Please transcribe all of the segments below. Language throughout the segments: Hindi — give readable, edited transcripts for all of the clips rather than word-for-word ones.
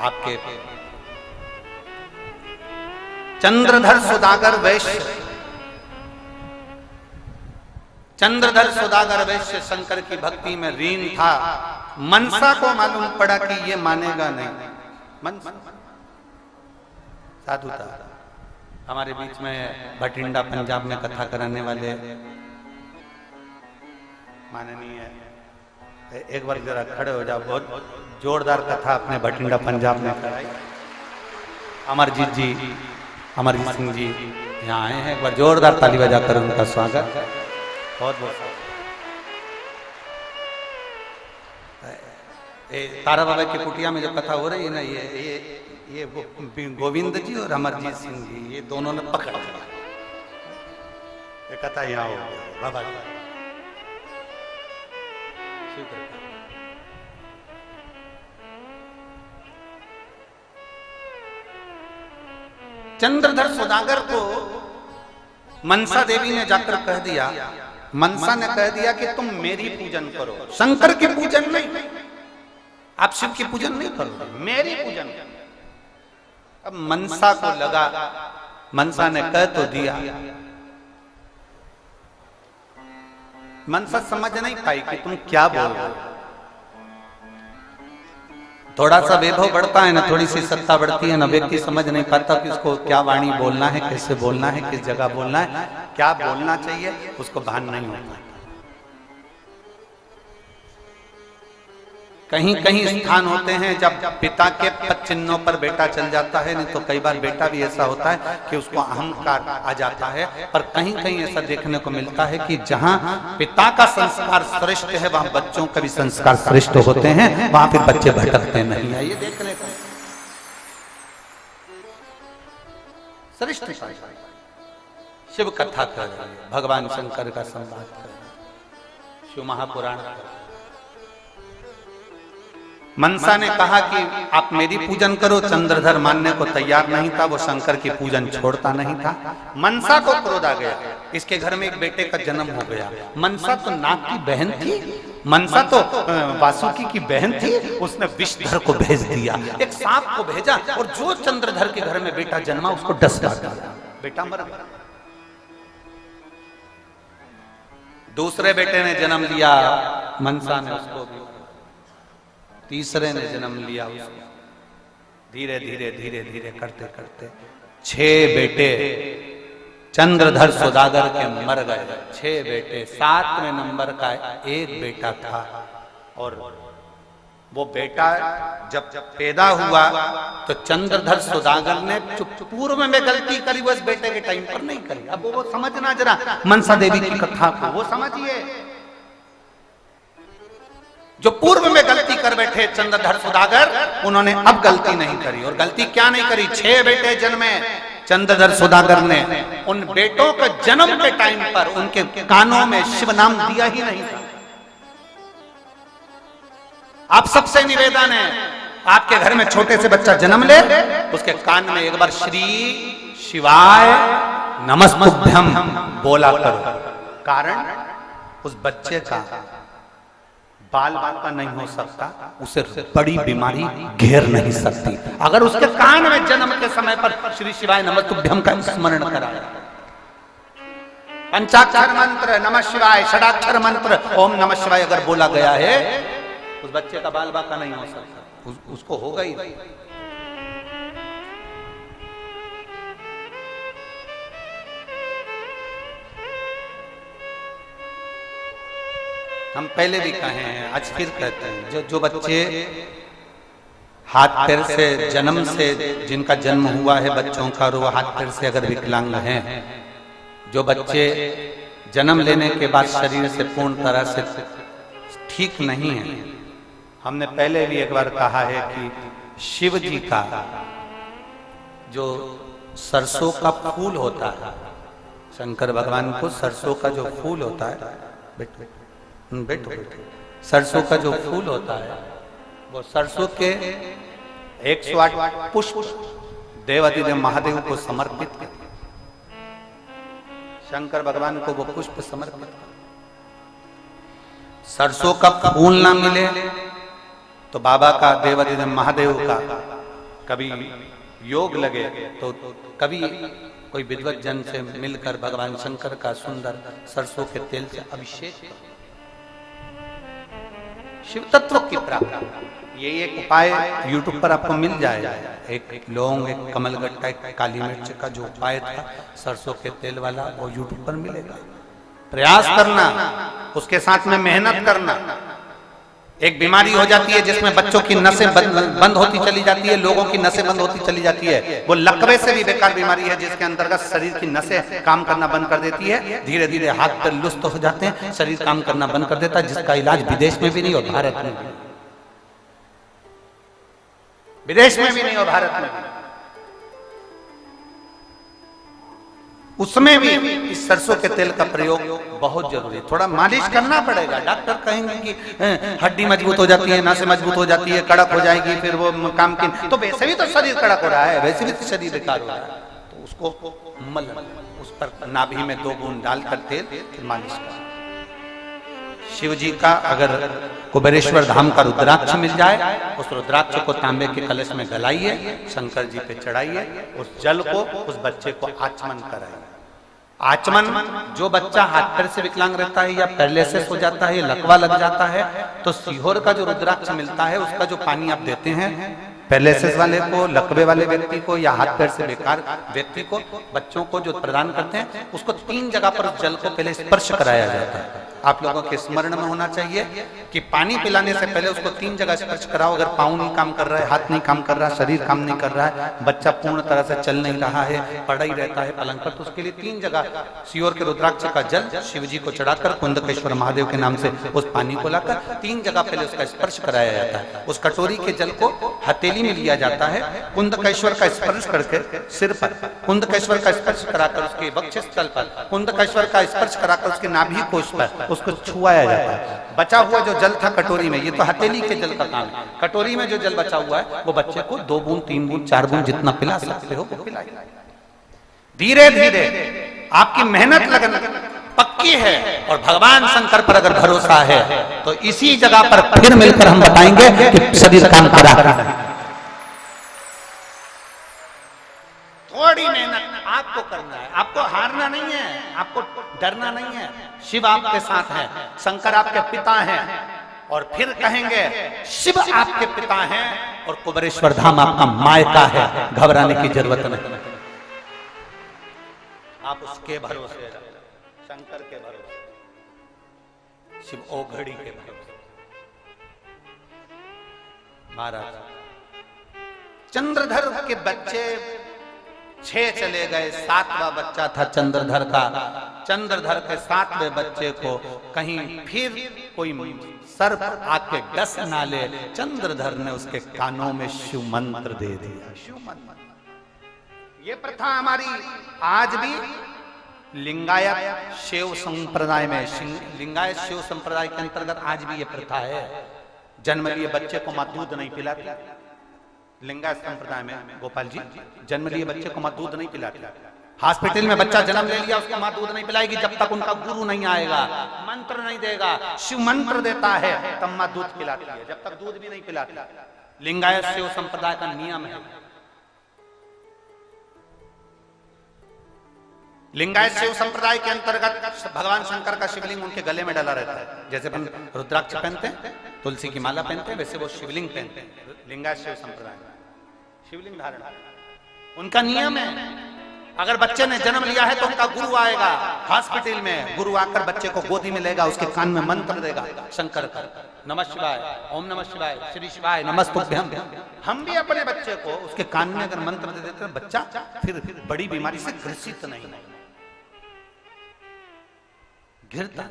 आपके चंद्रधर सुदागर वैश्य, चंद्रधर सुदागर वैश्य शंकर की भक्ति में लीन था। मनसा को मालूम पड़ा कि ये मानेगा नहीं। मनसा साधु था। हमारे बीच में भटिंडा पंजाब में कथा कराने वाले माननीय, एक बार जरा खड़े हो जाओ, बहुत जोरदार कथा अपने भटिंडा पंजाब में कराई। अमरजीत सिंह जी यहाँ आए हैं, एक बार जोरदार ताली बजाकर उनका स्वागत। बहुत बहुत तारा बाबा की कुटिया में जो कथा हो रही है ना, ये गोविंद जी और अमरजीत सिंह जी, ये दोनों ने पकड़ लिया। ये कथा यहाँ हो गई बाबा जी। चंद्रधर सुदागर को मनसा देवी ने जाकर कह दिया, मनसा ने कह दिया कि तुम मेरी पूजन करो, शंकर की पूजन नहीं, आप शिव की पूजन नहीं करो, मेरी पूजन करो। अब मनसा को लगा, मनसा ने कह तो दिया, मनसा समझ नहीं पाई कि तुम क्या बोल रहे हो। थोड़ा सा वैभव बढ़ता है ना, थोड़ी सी सत्ता बढ़ती है ना, व्यक्ति समझ नहीं पाता कि उसको क्या वाणी बोलना है, कैसे बोलना है, किस जगह बोलना है, क्या बोलना चाहिए, उसको भान नहीं होता। कहीं कहीं स्थान होते हैं जब पिता के पद चिन्हों पर बेटा चल जाता है, नहीं तो कई बार बेटा भी ऐसा होता है कि उसको अहंकार आ जाता है। पर कहीं कहीं ऐसा देखने को मिलता है कि जहां पिता का संस्कार श्रेष्ठ है, वहां बच्चों का भी संस्कार श्रेष्ठ होते हैं, वहां फिर बच्चे भटकते नहीं है। ये देखने को श्रेष्ठ शिव कथा कर, भगवान शंकर का संवाद कर, शिव महापुराण कर। मनसा ने कहा कि आप मेरी पूजन करो, चंद्रधर मानने को तैयार नहीं था, वो शंकर की पूजन छोड़ता नहीं था। मनसा को क्रोध आ गया, इसके घर में एक बेटे का जन्म हो गया। मनसा तो नाग की बहन थी, मनसा तो वासुकी की बहन थी, उसने विषधर को भेज दिया, एक सांप को भेजा, और जो चंद्रधर के घर में बेटा जन्मा उसको डस दिया, बेटा मर गया। दूसरे बेटे ने जन्म लिया, मनसा ने उसको, तीसरे ने जन्म लिया उसको। धीरे धीरे धीरे धीरे करते करते 6 बेटे चंद्रधर सुदागर के मर गए। 6 बेटे, 7वें नंबर का एक बेटा था, और वो बेटा जब पैदा हुआ तो चंद्रधर सुदागर ने पूर्व में गलती करी, वो इस बेटे के टाइम पर नहीं करी। अब वो समझना जरा मनसा देवी की कथा को, वो समझिए। जो पूर्व में गलती कर बैठे चंद्रधर सुदागर, उन्होंने अब गलती नहीं करी। और गलती क्या नहीं करी? 6 बेटे जन्मे चंद्रधर सुदागर ने, उन बेटों के जन्म के टाइम पर उनके कानों में शिव नाम दिया ही नहीं था। आप सबसे निवेदन है, आपके घर में छोटे से बच्चा जन्म ले, उसके कान में एक बार श्री शिवाय नमस्तुभ्यं बोला करो। कारण उस बच्चे का बाल बाका नहीं हो सकता, उसे बड़ी बीमारी घेर नहीं सकती अगर उसके कान में जन्म के समय पर श्री शिवाय नमस्तुभ्यं का स्मरण कराया। पंचाक्षर मंत्र नमः शिवाय, षडाक्षर मंत्र ओम नमः शिवाय अगर बोला गया है, उस बच्चे का बाल बाका नहीं हो सकता, उसको होगा ही। हम पहले भी कहे हैं, आज फिर कहते हैं, जो बच्चे हाथ पैर से जन्म से, जिनका जन्म हुआ है बच्चों का, और वो हाथ पैर से अगर विकलांग हैं, जो बच्चे जन्म लेने के बाद शरीर से पूर्ण तरह से ठीक नहीं है, हमने पहले भी एक बार कहा है कि शिव जी का जो सरसों का फूल होता है, शंकर भगवान को सरसों का जो फूल होता है, बैठो, सरसों का जो फूल होता है, वो सरसों के 108 पुष्प देवाधिदेव महादेव को समर्पित कर, शंकर भगवान को वो पुष्प समर्पित कर। सरसों का फूल ना मिले तो बाबा का, देवाधिदेव महादेव का कभी योग लगे तो कभी कोई विद्वत जन से मिलकर भगवान शंकर का सुंदर सरसों के तेल से अभिषेक करो। शिव तत्व की प्राप्ति, ये एक उपाय YouTube पर आपको मिल जाएगा। एक लौंग, एक कमलगट्टा, एक काली मिर्च का जो उपाय था सरसों के तेल वाला, वो YouTube पर मिलेगा। प्रयास करना, उसके साथ में मेहनत करना। एक बीमारी हो जाती है जिसमें बच्चों की नसें बंद होती चली जाती है, लोगों की नसें बंद होती चली जाती है। वो लकवे से भी बेकार बीमारी है जिसके अंतर्गत शरीर की नसें काम करना बंद कर देती है। धीरे धीरे हाथ पैर लुस्त हो जाते हैं, शरीर काम करना बंद कर देता है, जिसका इलाज विदेश में भी नहीं और भारत में भी, विदेश में भी नहीं और भारत में भी। उसमें भी इस सरसों के तेल का प्रयोग बहुत जरूरी है। थोड़ा मालिश करना पड़ेगा। डॉक्टर कहेंगे कि हड्डी मजबूत हो जाती है, नसें मजबूत हो जाती है, कड़क हो जाएगी, फिर वो काम की, तो वैसे भी तो शरीर कड़क हो रहा है, वैसे भी तो शरीर बेकार हो रहा है, तो उसको मल उस पर नाभि में 2 बूंद डालकर तेल फिर मालिश कर। शिव जी का अगर कुबेरेश्वर धाम का रुद्राक्ष मिल जाए, उस रुद्राक्ष को तांबे के कलश में गलाइए, शंकर जी पे चढ़ाइए, उस जल को उस बच्चे को आचमन कराइए। आचमन, जो बच्चा हाथ पैर से विकलांग रहता है या पैरालिसिस हो जाता है, लकवा लग जाता है, तो सीहोर का जो रुद्राक्ष मिलता है उसका जो पानी आप देते हैं पैरालिसिस वाले को, लकवे वाले व्यक्ति को या हाथ पैर से बेकार व्यक्ति को, बच्चों को जो प्रदान करते हैं, उसको 3 जगह पर उस जल को पहले स्पर्श कराया जाता है। आप लोगों के स्मरण में होना चाहिए कि पानी पिलाने से पहले उसको 3 जगह स्पर्श कराओ। अगर पाँव नहीं काम कर रहा है, हाथ नहीं काम कर रहा है, शरीर काम नहीं कर रहा है, बच्चा पूर्ण तरह से चल नहीं रहा है, पड़ा ही रहता है पलंग पर, तो उसके लिए 3 जगह सीहोर के रुद्राक्ष का जल शिव जी को चढ़ाकर कुंदकेश्वर महादेव के नाम से उस पानी को लाकर 3 जगह पहले उसका स्पर्श कराया जाता है। उस कटोरी के जल को हथेली में लिया जाता है, कुंदकेश्वर का स्पर्श करके सिर पर, कुंदकेश्वर का स्पर्श कराकर उसके वक्षस्थल पर, कुंदकेश्वर का स्पर्श कराकर उसके नाभि कोश पर उसको छुआया जाता है। बचा हुआ जो जल था कटोरी में, ये तो हथेली के जल का काम है, कटोरी में जो जल बचा हुआ है वो बच्चे को 2 बूंद 3 बूंद 4 बूंद जितना पिला सकते हो वो पिलाइए। धीरे धीरे आपकी मेहनत लगन पक्की है और भगवान शंकर पर अगर भरोसा है तो इसी जगह पर फिर मिलकर हम बताएंगे कि शरीर काम करा रहा है। थोड़ी मेहनत आपको करना है, आपको हारना नहीं है, आपको डरना नहीं है। शिव आपके साथ है, शंकर आपके पिता हैं, और फिर कहेंगे शिव आपके पिता हैं और कुबेरेश्वर धाम आपका मायका है। घबराने की जरूरत नहीं, आप उसके भरोसे, शंकर के भरोसे, शिव ओघड़ी के भरोसे। महाराज चंद्रधर के बच्चे 6 चले गए, 7वां बच्चा था चंद्रधर का। चंद्रधर के 7वें बच्चे को कहीं फिर कोई सर्प आके डस ना ले, चंद्रधर ने उसके कानों में शिव मंत्र दे दिया। शिव मंत्र, ये प्रथा हमारी आज भी लिंगायत शिव संप्रदाय में, लिंगायत शिव संप्रदाय के अंतर्गत आज भी ये प्रथा है। जन्म लिए बच्चे को मां दूध नहीं पिलाती। लिंगायत संप्रदाय में गोपाल जी, जन्म लिए बच्चे को मां दूध नहीं पिलाती। हॉस्पिटल में बच्चा जन्म ले लिया, उसको मां दूध नहीं पिलाएगी जब तक उनका गुरु नहीं आएगा, मंत्र नहीं देगा। शिव मंत्र देता है तब मां दूध पिलाती है, जब तक दूध भी नहीं पिलाती। लिंगायत शिव संप्रदाय का नियम है। लिंगायत शिव संप्रदाय के अंतर्गत भगवान शंकर का शिवलिंग उनके गले में डाला रहता है। जैसे अपन रुद्राक्ष पहनते हैं, तुलसी की माला पहनते हैं, वैसे वो शिवलिंग पहनते हैं। लिंगायत शिव संप्रदाय शिवलिंग धारण उनका नियम है। अगर बच्चे ने जन्म लिया है तो उनका गुरु आएगा हॉस्पिटल में, गुरु आकर बच्चे को गोदी में लेगा, उसके कान में मंत्र देगा शंकर का, नमः शिवाय, ओम नमः शिवाय, श्री शिवाय नमस्तुभ्यम। हम भी अपने बच्चे को उसके कान में अगर मंत्र दे देते हैं, बच्चा फिर बड़ी बीमारी से ग्रसित नहीं घिरता।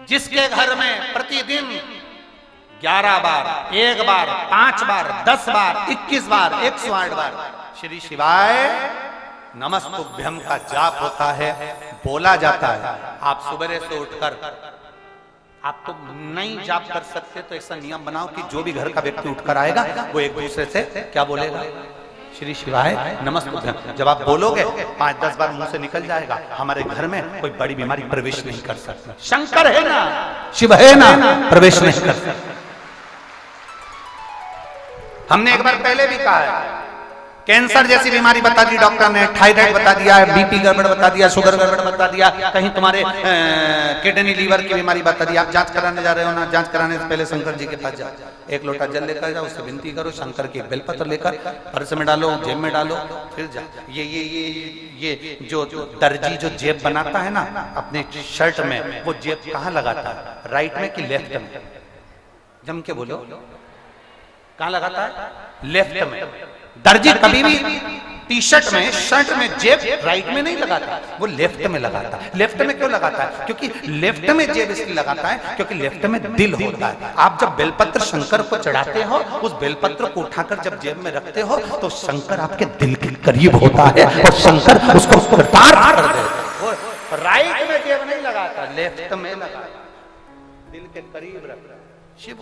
जिसके घर में प्रतिदिन 11 बार, 1 बार, 5 बार, 10 बार, 21 बार, 108 बार श्री शिवाय नमस्तुभ्यम का जाप होता है, बोला जाता है, आप सुबह से उठकर, आप तो नहीं जाप कर सकते तो ऐसा नियम बनाओ कि जो भी घर का व्यक्ति उठकर आएगा वो एक दूसरे से क्या बोलेगा, श्री शिवाय नमस्तुभ्यम। जब आप बोलोगे 5-10 बार मुंह से निकल जाएगा, हमारे घर में कोई बड़ी बीमारी प्रवेश नहीं कर सकती। शंकर है ना, शिव है ना, प्रवेश नहीं कर सकता। हमने एक बार पहले भी कहा है, कैंसर जैसी बीमारी बता दी डॉक्टर ने, थायराइड बता दिया, बीपी गड़बड़ बता दिया, शुगर गड़बड़ बता दिया, कहीं तुम्हारे किडनी लीवर की बीमारी बता दी। आप जांच कराने जा रहे हो ना, जांच कराने से पहले शंकर जी के पास जाओ, एक लोटा जल लेकर जाओ, उससे विनती करो, शंकर की एक बेलपत्र लेकर पर्स में डालो, जेब में डालो, फिर जाओ। ये जो दर्जी जो जेब बनाता है ना अपने शर्ट में, वो जेब कहाँ लगाता है, राइट में कि लेफ्ट में? जम के बोलो, कहाँ लगाता है? लेफ्ट में। दर्जी कभी भी टी शर्ट में, शर्ट में जेब राइट में नहीं लगाता, वो लेफ्ट में लगाता है। लेफ्ट में क्यों लगाता है? क्योंकि लेफ्ट में जेब इसलिए लगाता है क्योंकि लेफ्ट में दिल होता है। आप जब बेलपत्र शंकर को चढ़ाते हो, उस बेलपत्र को उठाकर जब जेब में रखते हो तो शंकर आपके दिल के करीब होता है और शंकर उसको प्रतार कर देता है। राइट में जेब नहीं लगाता, लेफ्ट में लगाता, दिल के करीब रखता है। शिव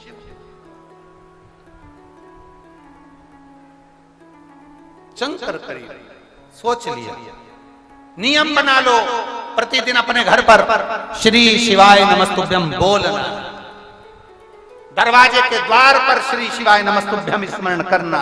शंकर करीब, सोच लिया, नियम बना लो, प्रतिदिन अपने घर पर श्री शिवाय नमस्तुभ्यम बोलना, दरवाजे के द्वार पर श्री शिवाय नमस्तुभ्यम स्मरण करना।